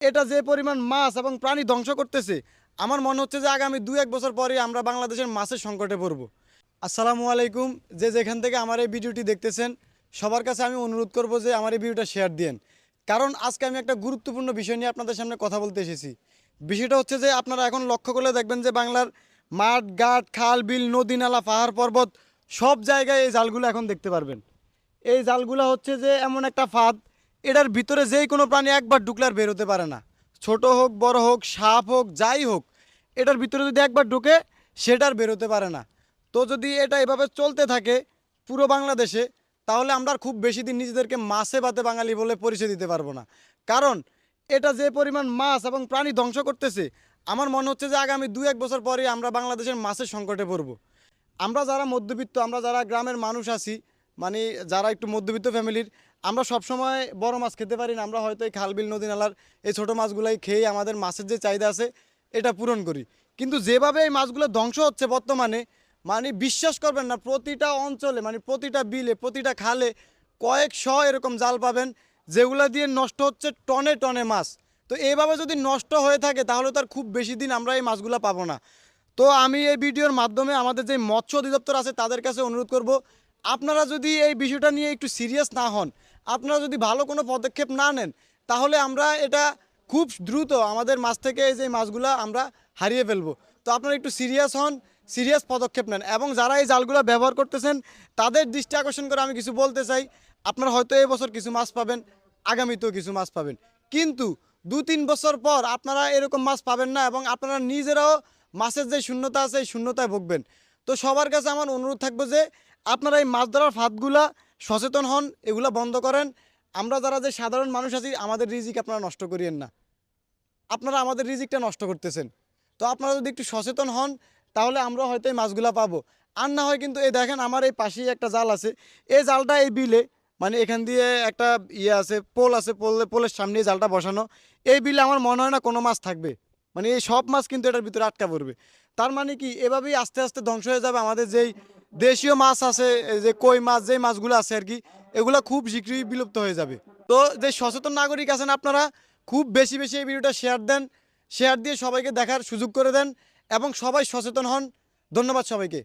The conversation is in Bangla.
এটা যে পরিমাণ মাছ এবং প্রাণী ধ্বংস করতেছে, আমার মনে হচ্ছে যে আগামী 2-1 বছর পরে আমরা বাংলাদেশের মাছের সংকটে পড়ব। আসসালামু আলাইকুম। যে যেখান থেকে আমার এই ভিডিওটি দেখতেছেন, সবার কাছে আমি অনুরোধ করব যে আমার এই ভিডিওটা শেয়ার দিন। কারণ আজকে আমি একটা গুরুত্বপূর্ণ বিষয় নিয়ে আপনাদের সামনে কথা বলতে এসেছি। বিষয়টা হচ্ছে যে আপনারা এখন লক্ষ্য করলে দেখবেন যে বাংলার মাঠ ঘাট খাল বিল নদী নালা পাহাড় পর্বত সব জায়গায় এই জালগুলো এখন দেখতে পারবেন। এই জালগুলো হচ্ছে যে এমন একটা ফাঁদ, এটার ভিতরে যেই কোনো প্রাণী একবার ঢুকলে আর বের হতে পারে না। ছোট হোক বড় হোক সাপ হোক যাই হোক, এটার ভিতরে যদি একবার ঢুকে সেটা আর বের হতে পারে না। তো যদি এটা এভাবে চলতে থাকে পুরো বাংলাদেশে, তাহলে আমরা আর খুব বেশি দিন নিজেদেরকে মাছে ভাতে বাঙালি বলে পরিচয় দিতে পারবো না। কারণ এটা যে পরিমাণ মাছ এবং প্রাণী ধ্বংস করতেছে, আমার মনে হচ্ছে যে আগামী 2-1 বছর পরে আমরা বাংলাদেশের মাছের সংকটে পড়ব। আমরা যারা মধ্যবিত্ত, আমরা যারা গ্রামের মানুষ আছি, মানে যারা একটু মধ্যবিত্ত ফ্যামিলির, আমরা সবসময় বড় মাছ খেতে পারি না। আমরা হয়তো এই খাল বিল নদী নালার এই ছোটো মাছগুলাই খেয়ে আমাদের মাছের যে চাহিদা আছে এটা পূরণ করি। কিন্তু যেভাবে এই মাছগুলো ধ্বংস হচ্ছে বর্তমানে, মানে বিশ্বাস করবেন না, প্রতিটা অঞ্চলে মানে প্রতিটা বিলে প্রতিটা খালে কয়েকশো এরকম জাল পাবেন যেগুলো দিয়ে নষ্ট হচ্ছে টনে টনে মাছ। তো এইভাবে যদি নষ্ট হয়ে থাকে তাহলে তার খুব বেশি দিন আমরা এই মাছগুলো পাবো না। তো আমি এই ভিডিওর মাধ্যমে আমাদের যে মৎস্য অধিদপ্তর আছে তাদের কাছে অনুরোধ করব, আপনারা যদি এই বিষয়টা নিয়ে একটু সিরিয়াস না হন, আপনারা যদি ভালো কোনো পদক্ষেপ না নেন, তাহলে আমরা এটা খুব দ্রুত আমাদের মাছ থেকে এই যে মাছগুলো আমরা হারিয়ে ফেলবো। তো আপনারা একটু সিরিয়াস হন, সিরিয়াস পদক্ষেপ নেন, এবং যারা এই জালগুলো ব্যবহার করতেছেন তাদের দৃষ্টি আকর্ষণ করে আমি কিছু বলতে চাই। আপনারা হয়তো এই বছর কিছু মাছ পাবেন, আগামীতেও কিছু মাছ পাবেন, কিন্তু 2-3 বছর পর আপনারা এরকম মাছ পাবেন না, এবং আপনারা নিজেরাও মাছের যে শূন্যতা আছে এই শূন্যতায় ভুগবেন। তো সবার কাছে আমার অনুরোধ থাকবে যে আপনারা এই মাছ ধরার ফাঁদগুলা সচেতন হন, এগুলা বন্ধ করেন। আমরা যারা যে সাধারণ মানুষ আছি আমাদের রিজিক আপনারা নষ্ট করিয়েন না, আপনারা আমাদের রিজিকটা নষ্ট করতেছেন। তো আপনারা যদি একটু সচেতন হন তাহলে আমরা হয়তো এই মাছগুলা পাবো। আর না হয় কিন্তু এই দেখেন আমার এই পাশেই একটা জাল আছে, এই জালটা এই বিলে মানে এখান দিয়ে একটা ইয়ে আছে, পোল আছে, পোলের সামনে এই জালটা বসানো। এই বিলে আমার মনে হয় না কোনো মাছ থাকবে, মানে এই সব মাছ কিন্তু এটার ভিতরে আটকা পড়বে। তার মানে কি এভাবেই আস্তে আস্তে ধ্বংস হয়ে যাবে আমাদের যেই দেশীয় মাছ আছে, এই যে কই মাছ যেই মাছগুলো আছে আর কি, এগুলো খুব শীঘ্রই বিলুপ্ত হয়ে যাবে। তো যে সচেতন নাগরিক আছেন আপনারা খুব বেশি বেশি এই ভিডিওটা শেয়ার দেন, শেয়ার দিয়ে সবাইকে দেখার সুযোগ করে দেন, এবং সবাই সচেতন হন। ধন্যবাদ সবাইকে।